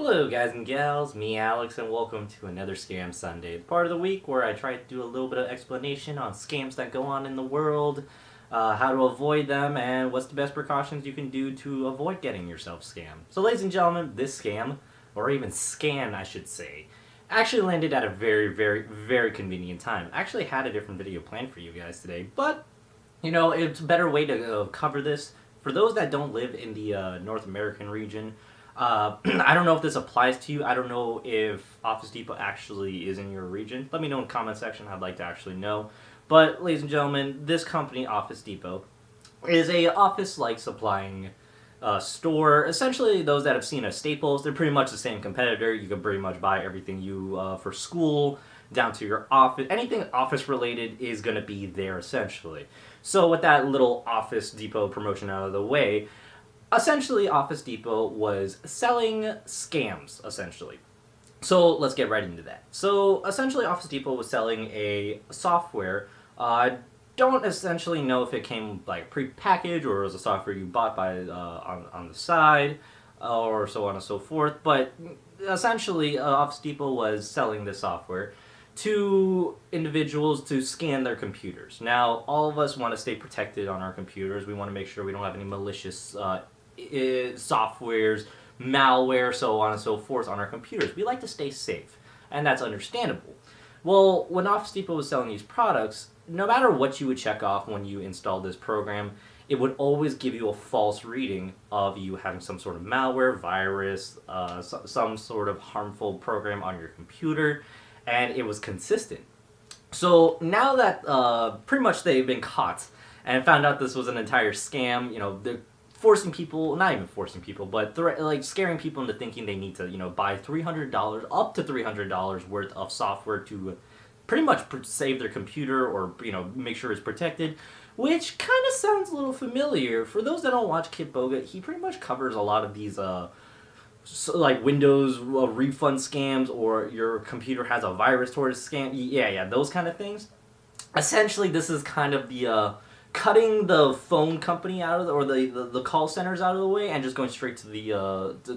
Hello guys and gals, me Alex, and welcome to another Scam Sunday, the part of the week where I try to do a little bit of explanation on scams that go on in the world, how to avoid them, and what's the best precautions you can do to avoid getting yourself scammed. So ladies and gentlemen, this scam, or even scan I should say, actually landed at a very convenient time. I actually had a different video planned for you guys today, but it's a better way to cover this. For those that don't live in the North American region, I don't know if this applies to you. I don't know if Office Depot actually is in your region. Let me know in the comment section. I'd like to actually know. But, ladies and gentlemen, this company, Office Depot, is a office-like supplying store. Essentially, those that have seen a Staples, they're pretty much the same competitor. You can pretty much buy everything you for school, down to your office. Anything office-related is going to be there, essentially. So, with that little Office Depot promotion out of the way, essentially, Office Depot was selling scams, essentially. So let's get right into that. So essentially, Office Depot was selling a software. I don't essentially know if it came like pre-packaged or it was a software you bought by on the side, or so on and so forth. But essentially, Office Depot was selling this software to individuals to scan their computers. Now, all of us want to stay protected on our computers. We want to make sure we don't have any malicious softwares, malware, so on and so forth on our computers. We like to stay safe, and that's understandable. Well, when Office Depot was selling these products, no matter what you would check off when you installed this program, it would always give you a false reading of you having some sort of malware, virus, some sort of harmful program on your computer, and it was consistent. So now that pretty much they've been caught and found out this was an entire scam, they're forcing people, not even forcing people, but scaring people into thinking they need to, buy $300, up to $300 worth of software to pretty much save their computer or, make sure it's protected, which kind of sounds a little familiar. For those that don't watch Kit Boga, he pretty much covers a lot of these, like Windows refund scams, or your computer has a virus towards scam. Yeah, those kind of things. Essentially, this is kind of the, cutting the phone company out of the call centers out of the way and just going straight to the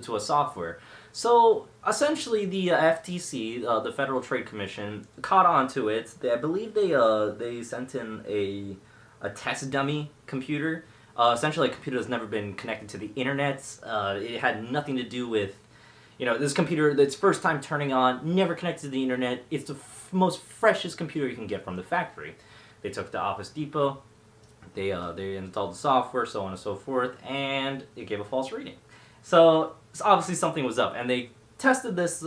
to a software. So essentially, the FTC, the Federal Trade Commission, caught on to it. I believe they sent in a test dummy computer. Essentially, a computer that's never been connected to the internet. It had nothing to do with, this computer that's first time turning on, never connected to the internet. It's the most freshest computer you can get from the factory. They took it to Office Depot. They installed the software, so on and so forth, and it gave a false reading. So obviously something was up, and they tested this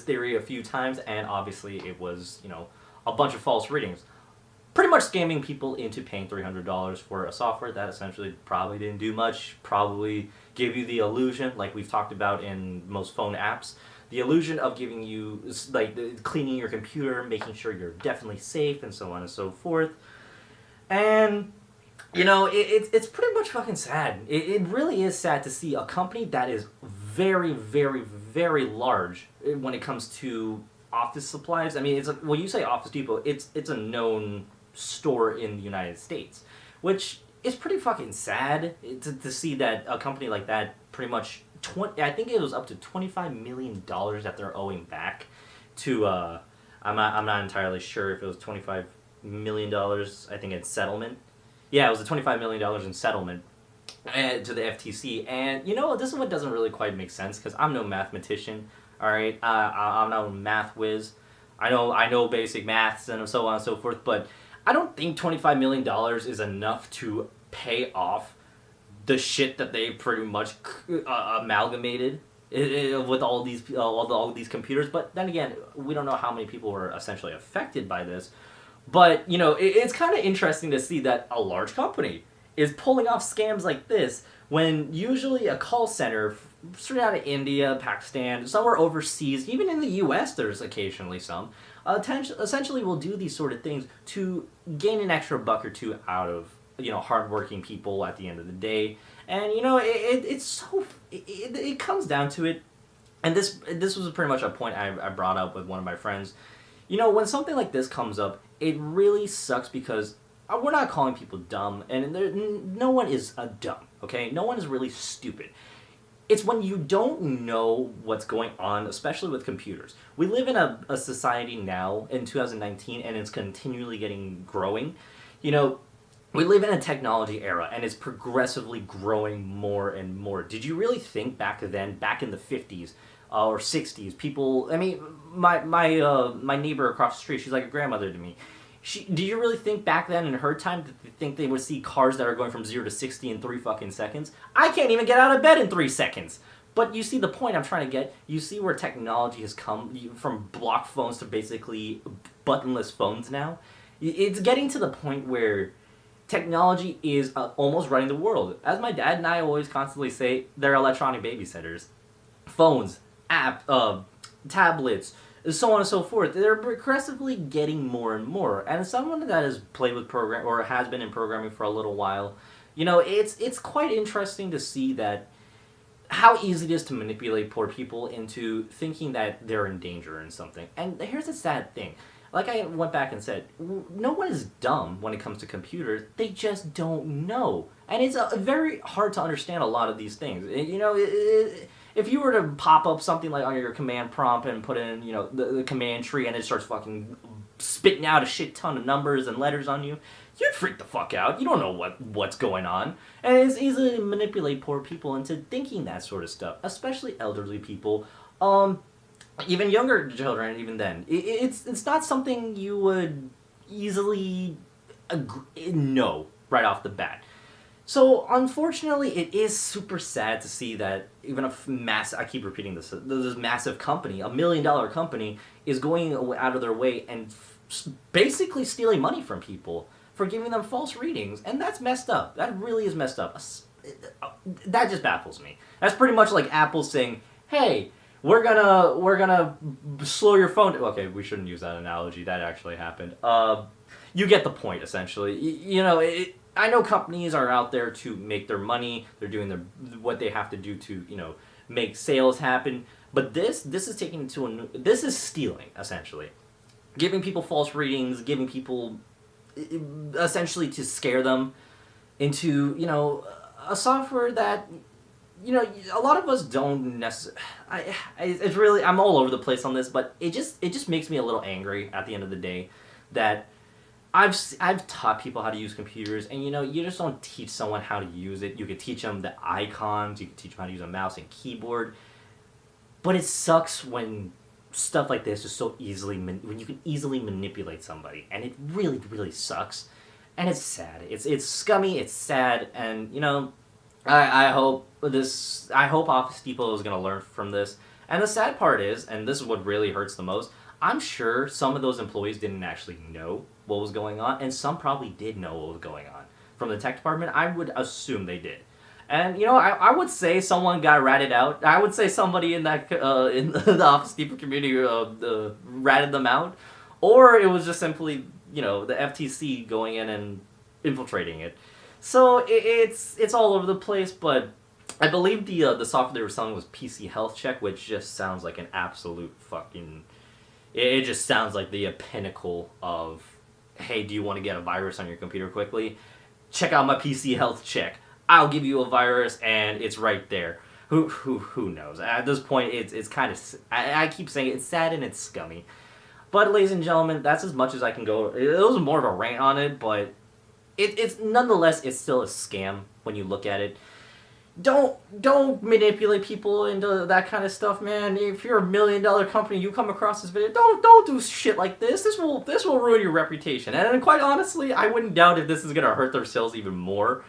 theory a few times, and obviously it was a bunch of false readings, pretty much scamming people into paying $300 for a software that essentially probably didn't do much, probably gave you the illusion, like we've talked about in most phone apps, the illusion of giving you cleaning your computer, making sure you're definitely safe, and so on and so forth, and it's pretty much fucking sad. It really is sad to see a company that is very large when it comes to office supplies. I mean, when you say Office Depot, it's a known store in the United States, which is pretty fucking sad to see that a company like that pretty much I think it was up to $25 million that they're owing back to. I'm not entirely sure if it was $25 million. I think it's settlement. Yeah, it was a $25 million in settlement to the FTC. And, this is what doesn't really quite make sense, because I'm no mathematician, all right? I'm no math whiz. I know basic maths and so on and so forth, but I don't think $25 million is enough to pay off the shit that they pretty much amalgamated with all these computers. But then again, we don't know how many people were essentially affected by this. But, it's kind of interesting to see that a large company is pulling off scams like this when usually a call center straight out of India, Pakistan, somewhere overseas, even in the U.S. there's occasionally some, essentially will do these sort of things to gain an extra buck or two out of, hardworking people at the end of the day. And, it comes down to it. And this was pretty much a point I brought up with one of my friends. When something like this comes up, it really sucks because we're not calling people dumb, and no one is dumb, okay? No one is really stupid. it's when you don't know what's going on, especially with computers. We live in a society now in 2019, and it's continually growing. You know, we live in a technology era, and it's progressively growing more and more. Did you really think back then, back in the 50s or 60s, people? I mean, my neighbor across the street, she's like a grandmother to me. Do you really think back then in her time that they think they would see cars that are going from 0 to 60 in 3 fucking seconds? I can't even get out of bed in 3 seconds. But you see the point I'm trying to get. You see where technology has come from block phones to basically buttonless phones now. It's getting to the point where technology is almost running the world. As my dad and I always constantly say, they're electronic babysitters. Phones, tablets, so on and so forth. They're progressively getting more and more. And as someone that has played with or has been in programming for a little while, you know, it's quite interesting to see that how easy it is to manipulate poor people into thinking that they're in danger in something. And here's the sad thing. Like I went back and said, no one is dumb when it comes to computers. They just don't know. And it's very hard to understand a lot of these things. You know, if you were to pop up something like on your command prompt and put in, you know, the command tree, and it starts fucking spitting out a shit ton of numbers and letters on you, you'd freak the fuck out. You don't know what's going on. And it's easy to manipulate poor people into thinking that sort of stuff, especially elderly people. Even younger children, even then. It's not something you would easily know right off the bat. So, unfortunately, it is super sad to see that even I keep repeating this massive company, $1 million company, is going out of their way and basically stealing money from people for giving them false readings. And that's messed up. That really is messed up. That just baffles me. That's pretty much like Apple saying, hey, we're gonna slow your phone. Okay, we shouldn't use that analogy. That actually happened. You get the point, essentially. You know, I know companies are out there to make their money. They're doing what they have to do to, you know, make sales happen. But this is taking it to this is stealing, essentially. Giving people false readings, giving people essentially to scare them into, you know, a software that, you know, a lot of us don't necessarily. It's really, I'm all over the place on this, but it just makes me a little angry at the end of the day that I've taught people how to use computers, and you know, you just don't teach someone how to use it. You could teach them the icons, you could teach them how to use a mouse and keyboard, but it sucks when stuff like this is so easily when you can easily manipulate somebody, and it really, really sucks, and it's sad. It's scummy. It's sad, and you know, I hope Office Depot is gonna learn from this. And the sad part is, and this is what really hurts the most, I'm sure some of those employees didn't actually know what was going on, and some probably did know what was going on. From the tech department, I would assume they did. And, you know, I would say someone got ratted out. I would say somebody in that in the Office Depot community ratted them out. Or it was just simply, you know, the FTC going in and infiltrating it. So it's all over the place, but I believe the software they were selling was PC Health Check, which just sounds like an absolute fucking... It just sounds like the pinnacle of, hey, do you want to get a virus on your computer quickly? Check out my PC Health Check. I'll give you a virus, and it's right there. Who knows? At this point, it's kind of... I keep saying it's sad and it's scummy. But, ladies and gentlemen, that's as much as I can go. It was more of a rant on it, but it's nonetheless, it's still a scam when you look at it. Don't manipulate people into that kind of stuff, man. If you're $1 million company, you come across this video, don't do shit like this. This will ruin your reputation. And quite honestly, I wouldn't doubt if this is gonna hurt their sales even more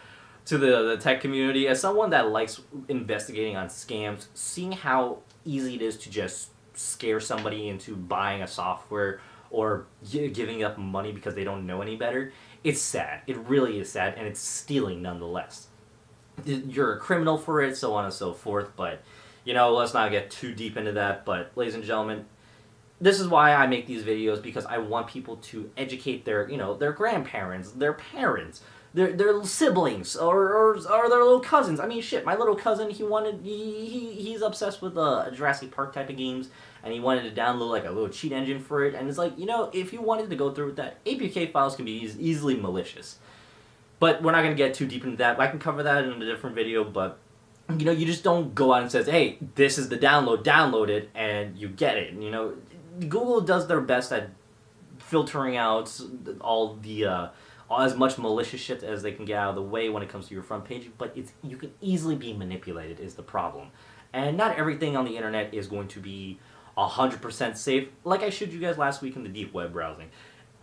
to the tech community. As someone that likes investigating on scams, seeing how easy it is to just scare somebody into buying a software or giving up money because they don't know any better, it's sad. It really is sad, and it's stealing nonetheless. You're a criminal for it, so on and so forth, but, you know, let's not get too deep into that. But, ladies and gentlemen, this is why I make these videos, because I want people to educate their, you know, their grandparents, their parents, their siblings, or their little cousins. I mean, shit, my little cousin, he's obsessed with Jurassic Park type of games, and he wanted to download, like, a little cheat engine for it, and it's like, you know, if you wanted to go through with that, APK files can be easily malicious. But we're not going to get too deep into that. I can cover that in a different video, but you just don't go out and says, hey, this is the download it, and you get it. Google does their best at filtering out all the as much malicious shit as they can get out of the way when it comes to your front page, but you can easily be manipulated is the problem. And not everything on the internet is going to be 100% safe. Like I showed you guys last week in the deep web browsing.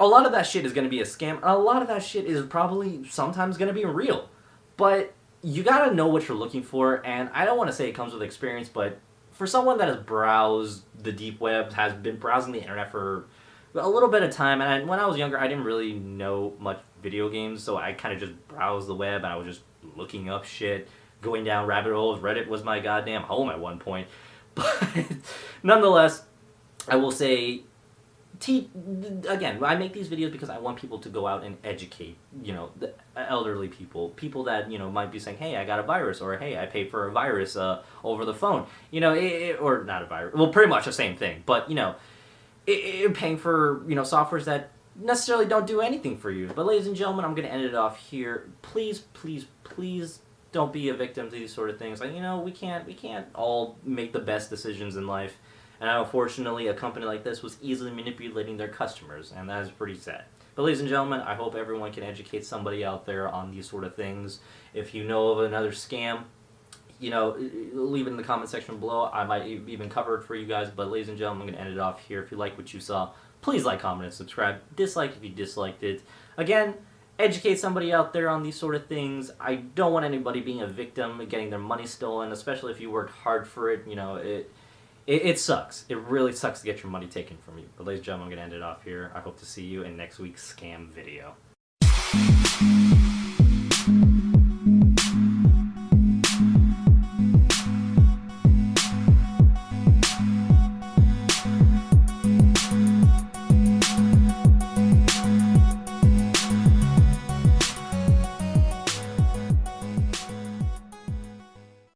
A lot of that shit is going to be a scam, and a lot of that shit is probably sometimes going to be real. But you got to know what you're looking for, and I don't want to say it comes with experience, but for someone that has browsed the deep web, has been browsing the internet for a little bit of time, and when I was younger, I didn't really know much video games, so I kind of just browsed the web, and I was just looking up shit, going down rabbit holes. Reddit was my goddamn home at one point. But nonetheless, I will say, again, I make these videos because I want people to go out and educate, the elderly people that, might be saying, hey, I got a virus, or hey, I paid for a virus over the phone, or not a virus, well, pretty much the same thing, but, paying for, softwares that necessarily don't do anything for you. But ladies and gentlemen, I'm going to end it off here. Please, please, please don't be a victim to these sort of things. Like, we can't all make the best decisions in life. And unfortunately, a company like this was easily manipulating their customers, and that is pretty sad. But ladies and gentlemen, I hope everyone can educate somebody out there on these sort of things. If you know of another scam, leave it in the comment section below. I might even cover it for you guys. But ladies and gentlemen, I'm going to end it off here. If you like what you saw, please like, comment, and subscribe. Dislike if you disliked it. Again, educate somebody out there on these sort of things. I don't want anybody being a victim and getting their money stolen, especially if you worked hard for it. It sucks. It really sucks to get your money taken from you. But ladies and gentlemen, I'm going to end it off here. I hope to see you in next week's scam video.